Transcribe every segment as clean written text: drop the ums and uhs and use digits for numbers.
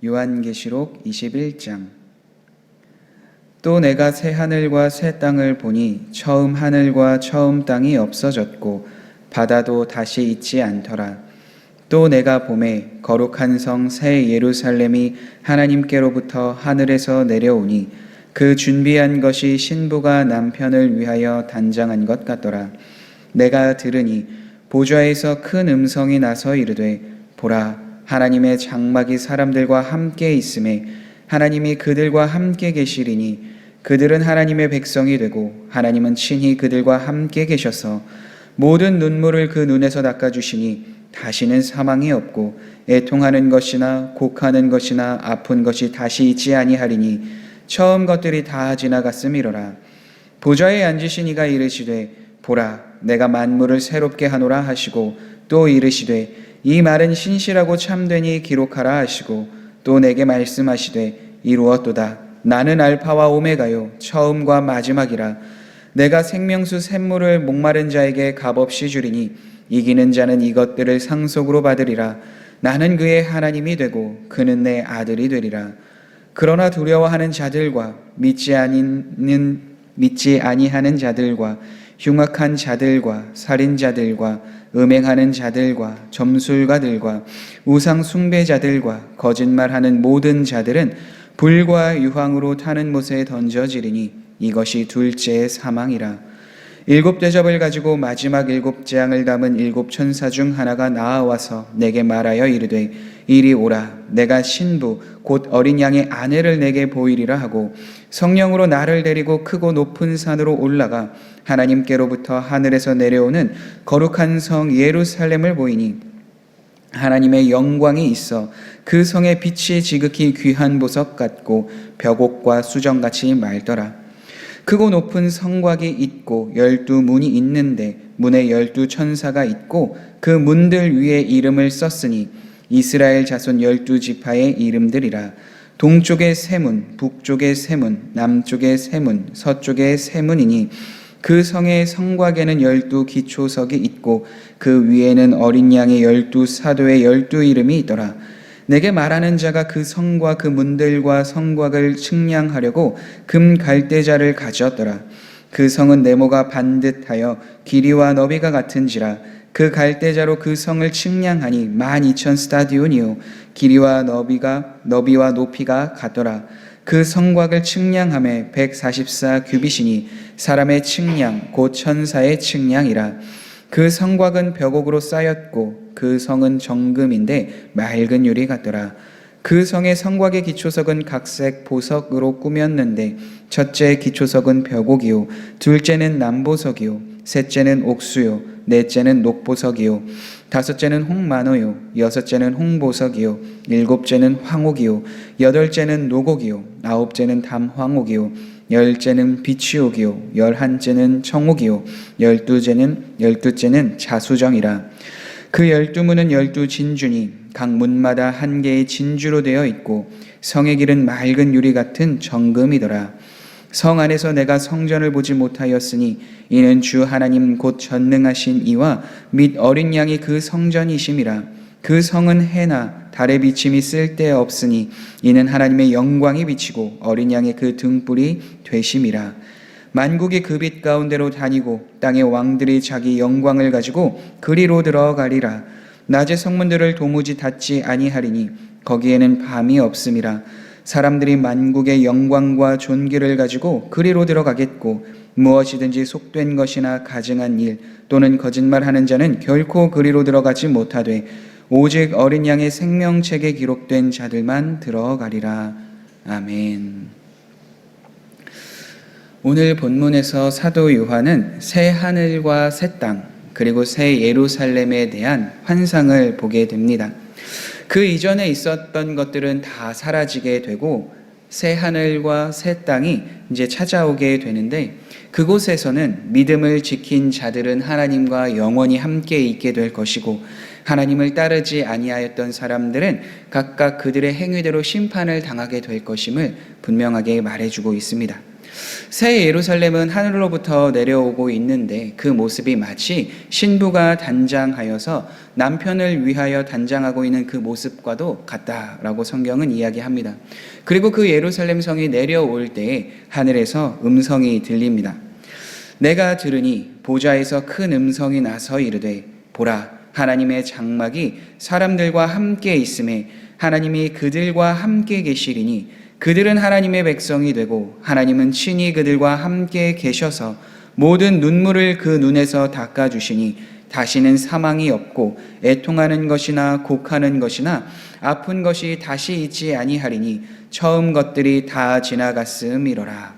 요한계시록 21장. 또 내가 새 하늘과 새 땅을 보니 처음 하늘과 처음 땅이 없어졌고 바다도 다시 있지 않더라. 또 내가 보매 거룩한 성 새 예루살렘이 하나님께로부터 하늘에서 내려오니 그 준비한 것이 신부가 남편을 위하여 단장한 것 같더라. 내가 들으니 보좌에서 큰 음성이 나서 이르되 보라, 하나님의 장막이 사람들과 함께 있음에 하나님이 그들과 함께 계시리니 그들은 하나님의 백성이 되고 하나님은 친히 그들과 함께 계셔서 모든 눈물을 그 눈에서 닦아주시니 다시는 사망이 없고 애통하는 것이나 곡하는 것이나 아픈 것이 다시 있지 아니하리니 처음 것들이 다 지나갔음이로라. 보좌에 앉으신 이가 이르시되 보라, 내가 만물을 새롭게 하노라 하시고 또 이르시되 이 말은 신실하고 참되니 기록하라 하시고 또 내게 말씀하시되 이루었도다. 나는 알파와 오메가요 처음과 마지막이라. 내가 생명수 샘물을 목마른 자에게 값없이 주리니 이기는 자는 이것들을 상속으로 받으리라. 나는 그의 하나님이 되고 그는 내 아들이 되리라. 그러나 두려워하는 자들과 믿지 아니하는 자들과 흉악한 자들과 살인자들과 음행하는 자들과 점술가들과 우상 숭배자들과 거짓말하는 모든 자들은 불과 유황으로 타는 못에 던져지리니 이것이 둘째의 사망이라. 일곱 대접을 가지고 마지막 일곱 재앙을 담은 일곱 천사 중 하나가 나아와서 내게 말하여 이르되 이리 오라. 내가 신부 곧 어린 양의 아내를 내게 보이리라 하고 성령으로 나를 데리고 크고 높은 산으로 올라가 하나님께로부터 하늘에서 내려오는 거룩한 성 예루살렘을 보이니 하나님의 영광이 있어 그 성의 빛이 지극히 귀한 보석 같고 벽옥과 수정같이 맑더라. 크고 높은 성곽이 있고 12문이 있는데 문에 12천사가 있고 그 문들 위에 이름을 썼으니 이스라엘 자손 12지파의 이름들이라. 동쪽의 세문, 북쪽의 세문, 남쪽의 세문, 서쪽의 세문이니 그 성의 성곽에는 12기초석이 있고 그 위에는 어린 양의 12사도의 12이름이 있더라. 내게 말하는 자가 그 성과 그 문들과 성곽을 측량하려고 금 갈대자를 가졌더라. 그 성은 네모가 반듯하여 길이와 너비가 같은지라. 그 갈대자로 그 성을 측량하니 12,000스타디온이요 길이와 너비와 높이가 같더라. 그 성곽을 측량함에 144규빗이니 사람의 측량 곧 천사의 측량이라. 그 성곽은 벽옥으로 쌓였고 그 성은 정금인데 맑은 유리 같더라. 그 성의 성곽의 기초석은 각색 보석으로 꾸몄는데 첫째 기초석은 벽옥이요 둘째는 남보석이요 셋째는 옥수요 넷째는 녹보석이요 다섯째는 홍만호요 여섯째는 홍보석이요 일곱째는 황옥이요 여덟째는 노곡이요 아홉째는 담황옥이요 열째는 비취옥이요 열한째는 청옥이요 열두째는 자수정이라. 그 12문은 12진주니 각 문마다 한 개의 진주로 되어 있고 성의 길은 맑은 유리 같은 정금이더라. 성 안에서 내가 성전을 보지 못하였으니 이는 주 하나님 곧 전능하신 이와 및 어린 양이 그 성전이심이라. 그 성은 해나 달의 비침이 쓸데없으니 이는 하나님의 영광이 비치고 어린 양의 그 등불이 되심이라. 만국이 그 빛 가운데로 다니고 땅의 왕들이 자기 영광을 가지고 그리로 들어가리라. 낮의 성문들을 도무지 닫지 아니하리니 거기에는 밤이 없음이라. 사람들이 만국의 영광과 존귀를 가지고 그리로 들어가겠고 무엇이든지 속된 것이나 가증한 일 또는 거짓말하는 자는 결코 그리로 들어가지 못하되 오직 어린 양의 생명책에 기록된 자들만 들어가리라. 아멘. 오늘 본문에서 사도 요한은 새 하늘과 새 땅 그리고 새 예루살렘에 대한 환상을 보게 됩니다. 그 이전에 있었던 것들은 다 사라지게 되고 새 하늘과 새 땅이 이제 찾아오게 되는데 그곳에서는 믿음을 지킨 자들은 하나님과 영원히 함께 있게 될 것이고 하나님을 따르지 아니하였던 사람들은 각각 그들의 행위대로 심판을 당하게 될 것임을 분명하게 말해주고 있습니다. 새 예루살렘은 하늘로부터 내려오고 있는데 그 모습이 마치 신부가 단장하여서 남편을 위하여 단장하고 있는 그 모습과도 같다라고 성경은 이야기합니다. 그리고 그 예루살렘 성이 내려올 때에 하늘에서 음성이 들립니다. 내가 들으니 보좌에서 큰 음성이 나서 이르되 보라 하나님의 장막이 사람들과 함께 있음에 하나님이 그들과 함께 계시리니 그들은 하나님의 백성이 되고 하나님은 친히 그들과 함께 계셔서 모든 눈물을 그 눈에서 닦아주시니 다시는 사망이 없고 애통하는 것이나 곡하는 것이나 아픈 것이 다시 있지 아니하리니 처음 것들이 다 지나갔음이로라.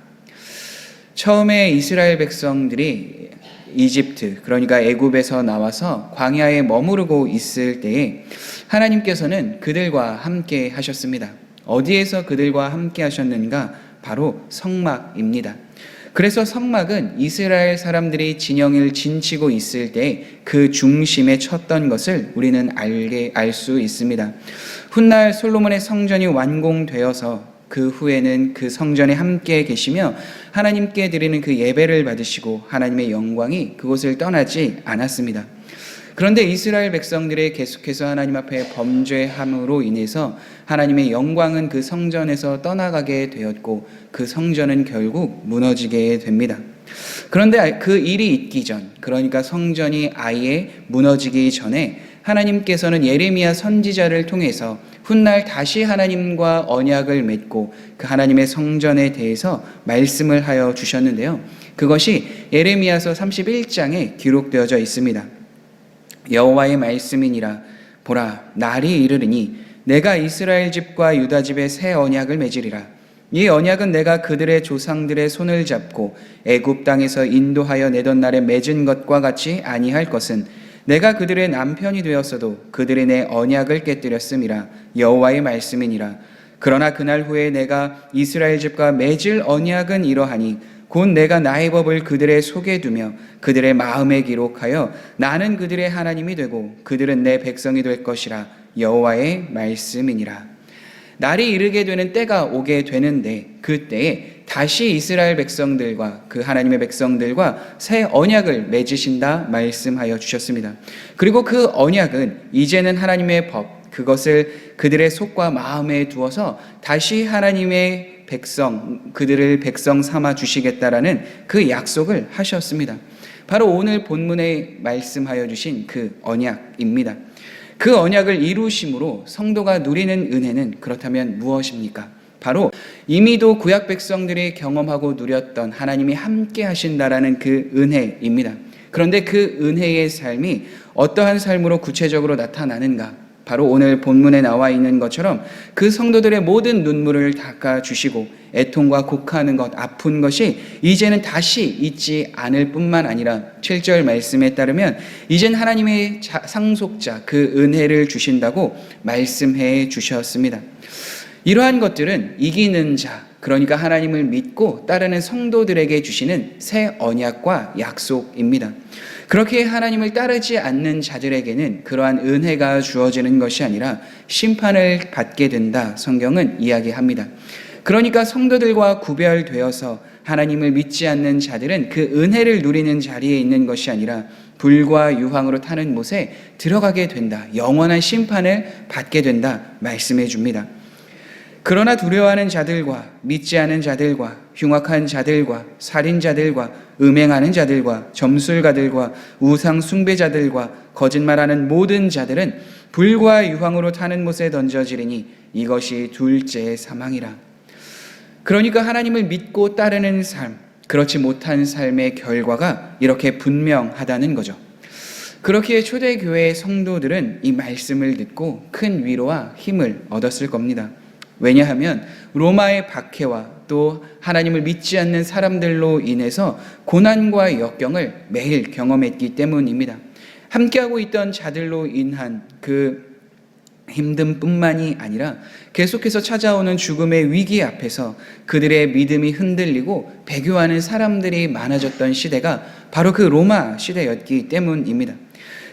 처음에 이스라엘 백성들이 이집트, 그러니까 애굽에서 나와서 광야에 머무르고 있을 때에 하나님께서는 그들과 함께 하셨습니다. 어디에서 그들과 함께 하셨는가? 바로 성막입니다. 그래서 성막은 이스라엘 사람들이 진영을 진치고 있을 때 그 중심에 쳤던 것을 우리는 알 수 있습니다. 훗날 솔로몬의 성전이 완공되어서 그 후에는 그 성전에 함께 계시며 하나님께 드리는 그 예배를 받으시고 하나님의 영광이 그곳을 떠나지 않았습니다. 그런데 이스라엘 백성들이 계속해서 하나님 앞에 범죄함으로 인해서 하나님의 영광은 그 성전에서 떠나가게 되었고 그 성전은 결국 무너지게 됩니다. 그런데 그 일이 있기 전, 그러니까 성전이 아예 무너지기 전에 하나님께서는 예레미야 선지자를 통해서 훗날 다시 하나님과 언약을 맺고 그 하나님의 성전에 대해서 말씀을 하여 주셨는데요. 그것이 예레미야서 31장에 기록되어져 있습니다. 여호와의 말씀이니라. 보라, 날이 이르리니 내가 이스라엘 집과 유다 집에 새 언약을 맺으리라. 이 언약은 내가 그들의 조상들의 손을 잡고 애굽 땅에서 인도하여 내던 날에 맺은 것과 같이 아니할 것은 내가 그들의 남편이 되었어도 그들이 내 언약을 깨뜨렸음이라. 여호와의 말씀이니라. 그러나 그날 후에 내가 이스라엘 집과 맺을 언약은 이러하니 곧 내가 나의 법을 그들의 속에 두며 그들의 마음에 기록하여 나는 그들의 하나님이 되고 그들은 내 백성이 될 것이라. 여호와의 말씀이니라. 날이 이르게 되는 때가 오게 되는데 그때에 다시 이스라엘 백성들과 그 하나님의 백성들과 새 언약을 맺으신다 말씀하여 주셨습니다. 그리고 그 언약은 이제는 하나님의 법, 그것을 그들의 속과 마음에 두어서 다시 하나님의 백성, 그들을 백성 삼아 주시겠다라는 그 약속을 하셨습니다. 바로 오늘 본문에 말씀하여 주신 그 언약입니다. 그 언약을 이루심으로 성도가 누리는 은혜는 그렇다면 무엇입니까? 바로 이미도 구약 백성들이 경험하고 누렸던 하나님이 함께 하신다라는 그 은혜입니다. 그런데 그 은혜의 삶이 어떠한 삶으로 구체적으로 나타나는가? 바로 오늘 본문에 나와 있는 것처럼 그 성도들의 모든 눈물을 닦아주시고 애통과 곡하는 것, 아픈 것이 이제는 다시 있지 않을 뿐만 아니라 7절 말씀에 따르면 이젠 하나님의 상속자 그 은혜를 주신다고 말씀해 주셨습니다. 이러한 것들은 이기는 자, 그러니까 하나님을 믿고 따르는 성도들에게 주시는 새 언약과 약속입니다. 그렇게 하나님을 따르지 않는 자들에게는 그러한 은혜가 주어지는 것이 아니라 심판을 받게 된다, 성경은 이야기합니다. 그러니까 성도들과 구별되어서 하나님을 믿지 않는 자들은 그 은혜를 누리는 자리에 있는 것이 아니라 불과 유황으로 타는 못에 들어가게 된다, 영원한 심판을 받게 된다 말씀해 줍니다. 그러나 두려워하는 자들과 믿지 않은 자들과 흉악한 자들과 살인자들과 음행하는 자들과 점술가들과 우상 숭배자들과 거짓말하는 모든 자들은 불과 유황으로 타는 못에 던져지리니 이것이 둘째 사망이라. 그러니까 하나님을 믿고 따르는 삶, 그렇지 못한 삶의 결과가 이렇게 분명하다는 거죠. 그렇기에 초대교회의 성도들은 이 말씀을 듣고 큰 위로와 힘을 얻었을 겁니다. 왜냐하면 로마의 박해와 또 하나님을 믿지 않는 사람들로 인해서 고난과 역경을 매일 경험했기 때문입니다. 함께하고 있던 자들로 인한 그 힘듦뿐만이 아니라 계속해서 찾아오는 죽음의 위기 앞에서 그들의 믿음이 흔들리고 배교하는 사람들이 많아졌던 시대가 바로 그 로마 시대였기 때문입니다.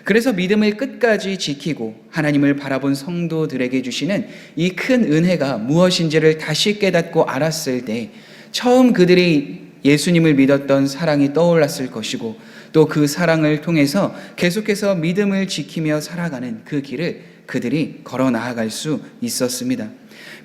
그래서 믿음을 끝까지 지키고 하나님을 바라본 성도들에게 주시는 이 큰 은혜가 무엇인지를 다시 깨닫고 알았을 때 처음 그들이 예수님을 믿었던 사랑이 떠올랐을 것이고 또 그 사랑을 통해서 계속해서 믿음을 지키며 살아가는 그 길을 그들이 걸어 나아갈 수 있었습니다.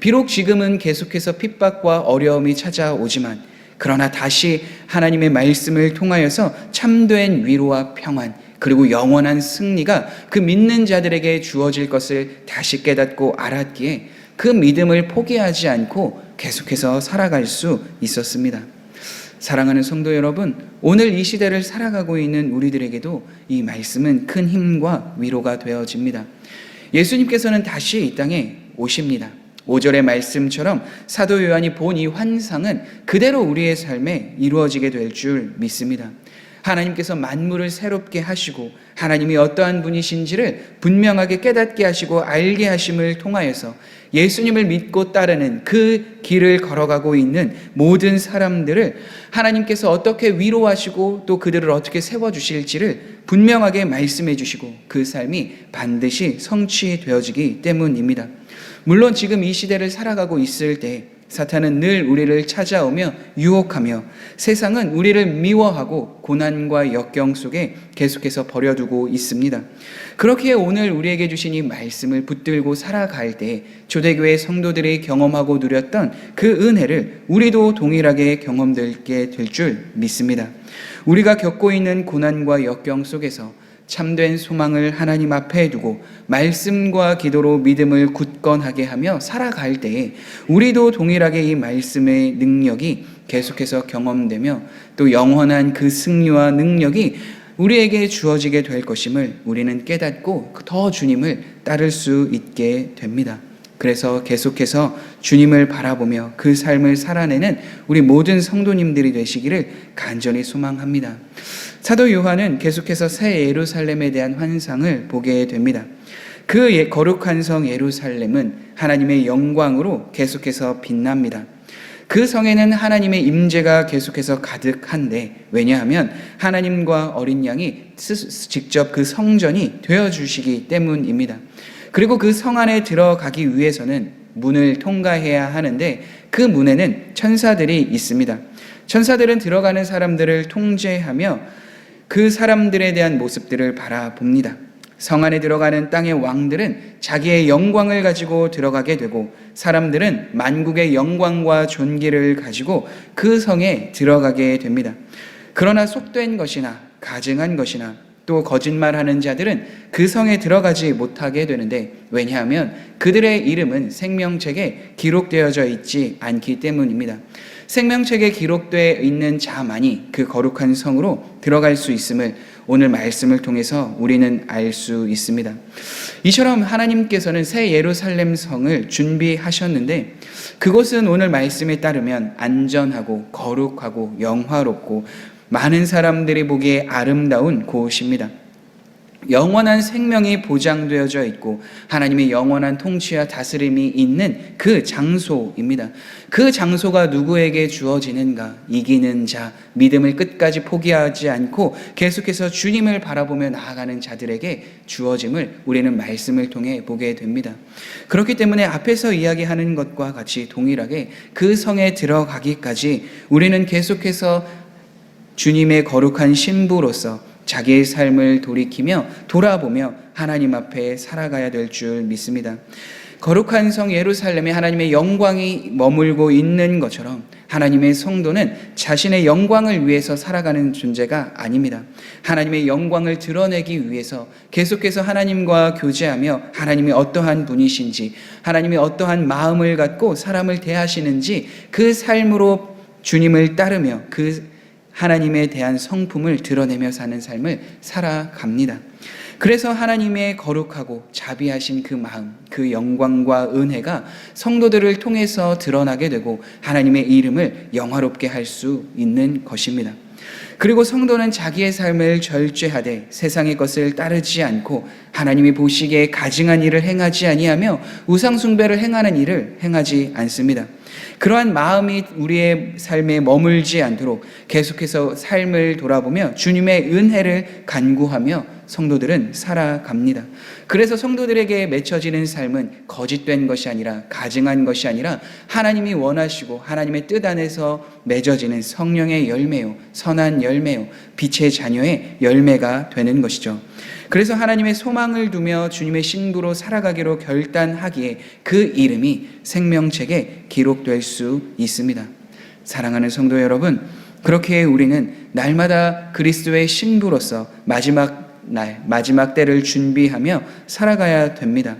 비록 지금은 계속해서 핍박과 어려움이 찾아오지만 그러나 다시 하나님의 말씀을 통하여서 참된 위로와 평안 그리고 영원한 승리가 그 믿는 자들에게 주어질 것을 다시 깨닫고 알았기에 그 믿음을 포기하지 않고 계속해서 살아갈 수 있었습니다. 사랑하는 성도 여러분, 오늘 이 시대를 살아가고 있는 우리들에게도 이 말씀은 큰 힘과 위로가 되어집니다. 예수님께서는 다시 이 땅에 오십니다. 5절의 말씀처럼 사도 요한이 본 이 환상은 그대로 우리의 삶에 이루어지게 될 줄 믿습니다. 하나님께서 만물을 새롭게 하시고 하나님이 어떠한 분이신지를 분명하게 깨닫게 하시고 알게 하심을 통하여서 예수님을 믿고 따르는 그 길을 걸어가고 있는 모든 사람들을 하나님께서 어떻게 위로하시고 또 그들을 어떻게 세워주실지를 분명하게 말씀해 주시고 그 삶이 반드시 성취되어지기 때문입니다. 물론 지금 이 시대를 살아가고 있을 때 사탄은 늘 우리를 찾아오며 유혹하며 세상은 우리를 미워하고 고난과 역경 속에 계속해서 버려두고 있습니다. 그렇기에 오늘 우리에게 주신 이 말씀을 붙들고 살아갈 때 초대교회 성도들이 경험하고 누렸던 그 은혜를 우리도 동일하게 경험되게 될 줄 믿습니다. 우리가 겪고 있는 고난과 역경 속에서 참된 소망을 하나님 앞에 두고 말씀과 기도로 믿음을 굳건하게 하며 살아갈 때에 우리도 동일하게 이 말씀의 능력이 계속해서 경험되며 또 영원한 그 승리와 능력이 우리에게 주어지게 될 것임을 우리는 깨닫고 더 주님을 따를 수 있게 됩니다. 그래서 계속해서 주님을 바라보며 그 삶을 살아내는 우리 모든 성도님들이 되시기를 간절히 소망합니다. 사도 요한은 계속해서 새 예루살렘에 대한 환상을 보게 됩니다. 그 거룩한 성 예루살렘은 하나님의 영광으로 계속해서 빛납니다. 그 성에는 하나님의 임재가 계속해서 가득한데 왜냐하면 하나님과 어린 양이 직접 그 성전이 되어주시기 때문입니다. 그리고 그 성 안에 들어가기 위해서는 문을 통과해야 하는데 그 문에는 천사들이 있습니다. 천사들은 들어가는 사람들을 통제하며 그 사람들에 대한 모습들을 바라봅니다. 성 안에 들어가는 땅의 왕들은 자기의 영광을 가지고 들어가게 되고 사람들은 만국의 영광과 존귀를 가지고 그 성에 들어가게 됩니다. 그러나 속된 것이나 가증한 것이나 또 거짓말하는 자들은 그 성에 들어가지 못하게 되는데 왜냐하면 그들의 이름은 생명책에 기록되어져 있지 않기 때문입니다. 생명책에 기록되어 있는 자만이 그 거룩한 성으로 들어갈 수 있음을 오늘 말씀을 통해서 우리는 알 수 있습니다. 이처럼 하나님께서는 새 예루살렘 성을 준비하셨는데 그곳은 오늘 말씀에 따르면 안전하고 거룩하고 영화롭고 많은 사람들이 보기에 아름다운 곳입니다. 영원한 생명이 보장되어져 있고 하나님의 영원한 통치와 다스림이 있는 그 장소입니다. 그 장소가 누구에게 주어지는가? 이기는 자, 믿음을 끝까지 포기하지 않고 계속해서 주님을 바라보며 나아가는 자들에게 주어짐을 우리는 말씀을 통해 보게 됩니다. 그렇기 때문에 앞에서 이야기하는 것과 같이 동일하게 그 성에 들어가기까지 우리는 계속해서 주님의 거룩한 신부로서 자기의 삶을 돌이키며 돌아보며 하나님 앞에 살아가야 될 줄 믿습니다. 거룩한 성 예루살렘에 하나님의 영광이 머물고 있는 것처럼 하나님의 성도는 자신의 영광을 위해서 살아가는 존재가 아닙니다. 하나님의 영광을 드러내기 위해서 계속해서 하나님과 교제하며 하나님이 어떠한 분이신지 하나님이 어떠한 마음을 갖고 사람을 대하시는지 그 삶으로 주님을 따르며 그 하나님에 대한 성품을 드러내며 사는 삶을 살아갑니다. 그래서 하나님의 거룩하고 자비하신 그 마음, 그 영광과 은혜가 성도들을 통해서 드러나게 되고 하나님의 이름을 영화롭게 할 수 있는 것입니다. 그리고 성도는 자기의 삶을 절제하되 세상의 것을 따르지 않고 하나님이 보시기에 가증한 일을 행하지 아니하며 우상 숭배를 행하는 일을 행하지 않습니다. 그러한 마음이 우리의 삶에 머물지 않도록 계속해서 삶을 돌아보며 주님의 은혜를 간구하며 성도들은 살아갑니다. 그래서 성도들에게 맺혀지는 삶은 거짓된 것이 아니라 가증한 것이 아니라 하나님이 원하시고 하나님의 뜻 안에서 맺어지는 성령의 열매요, 선한 열매요, 빛의 자녀의 열매가 되는 것이죠. 그래서 하나님의 소망을 두며 주님의 신부로 살아가기로 결단하기에 그 이름이 생명책에 기록될 수 있습니다. 사랑하는 성도 여러분, 그렇게 우리는 날마다 그리스도의 신부로서 마지막 때를 준비하며 살아가야 됩니다.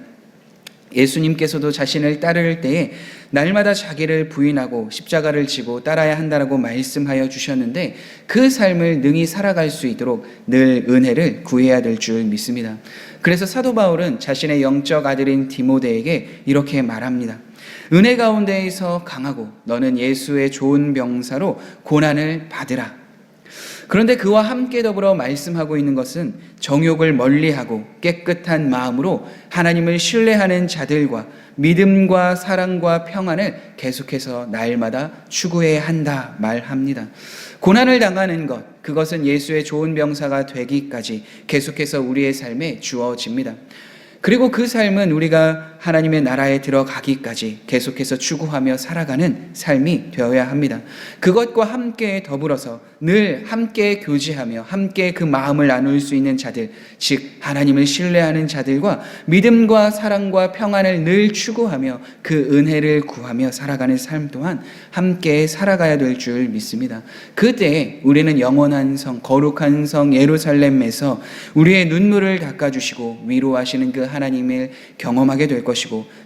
예수님께서도 자신을 따를 때에 날마다 자기를 부인하고 십자가를 지고 따라야 한다라고 말씀하여 주셨는데 그 삶을 능히 살아갈 수 있도록 늘 은혜를 구해야 될 줄 믿습니다. 그래서 사도 바울은 자신의 영적 아들인 디모데에게 이렇게 말합니다. 은혜 가운데에서 강하고 너는 예수의 좋은 병사로 고난을 받으라. 그런데 그와 함께 더불어 말씀하고 있는 것은 정욕을 멀리하고 깨끗한 마음으로 하나님을 신뢰하는 자들과 믿음과 사랑과 평안을 계속해서 날마다 추구해야 한다 말합니다. 고난을 당하는 것, 그것은 예수의 좋은 병사가 되기까지 계속해서 우리의 삶에 주어집니다. 그리고 그 삶은 우리가 하나님의 나라에 들어가기까지 계속해서 추구하며 살아가는 삶이 되어야 합니다. 그것과 함께 더불어서 늘 함께 교제하며 함께 그 마음을 나눌 수 있는 자들, 즉 하나님을 신뢰하는 자들과 믿음과 사랑과 평안을 늘 추구하며 그 은혜를 구하며 살아가는 삶 또한 함께 살아가야 될 줄 믿습니다. 그때 우리는 영원한 성, 거룩한 성 예루살렘에서 우리의 눈물을 닦아주시고 위로하시는 그 하나님을 경험하게 될 것이고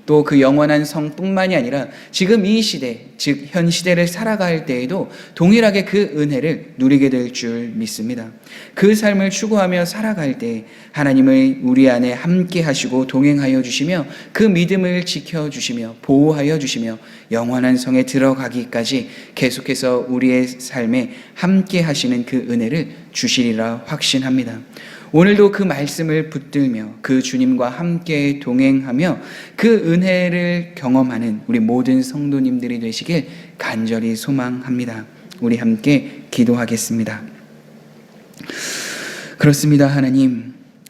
또 그 영원한 성뿐만이 아니라 지금 이 시대, 즉 현 시대를 살아갈 때에도 동일하게 그 은혜를 누리게 될 줄 믿습니다. 그 삶을 추구하며 살아갈 때 하나님을 우리 안에 함께 하시고 동행하여 주시며 그 믿음을 지켜주시며 보호하여 주시며 영원한 성에 들어가기까지 계속해서 우리의 삶에 함께 하시는 그 은혜를 주시리라 확신합니다. 오늘도 그 말씀을 붙들며 그 주님과 함께 동행하며 그 은혜를 경험하는 우리 모든 성도님들이 되시길 간절히 소망합니다. 우리 함께 기도하겠습니다. 그렇습니다.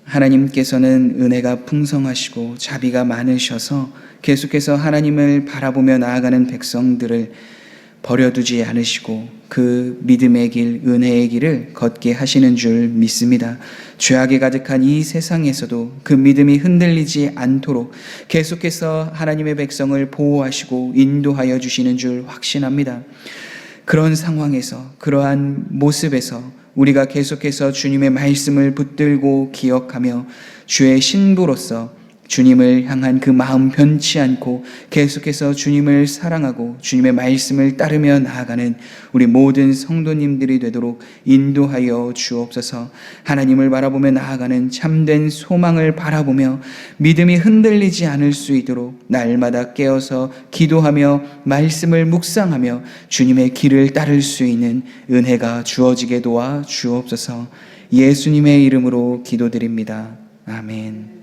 하나님께서는 은혜가 풍성하시고 자비가 많으셔서 계속해서 하나님을 바라보며 나아가는 백성들을 버려두지 않으시고 그 믿음의 길, 은혜의 길을 걷게 하시는 줄 믿습니다. 죄악이 가득한 이 세상에서도 그 믿음이 흔들리지 않도록 계속해서 하나님의 백성을 보호하시고 인도하여 주시는 줄 확신합니다. 그런 상황에서, 그러한 모습에서 우리가 계속해서 주님의 말씀을 붙들고 기억하며 주의 신부로서 주님을 향한 그 마음 변치 않고 계속해서 주님을 사랑하고 주님의 말씀을 따르며 나아가는 우리 모든 성도님들이 되도록 인도하여 주옵소서. 하나님을 바라보며 나아가는 참된 소망을 바라보며 믿음이 흔들리지 않을 수 있도록 날마다 깨어서 기도하며 말씀을 묵상하며 주님의 길을 따를 수 있는 은혜가 주어지게 도와 주옵소서. 예수님의 이름으로 기도드립니다. 아멘.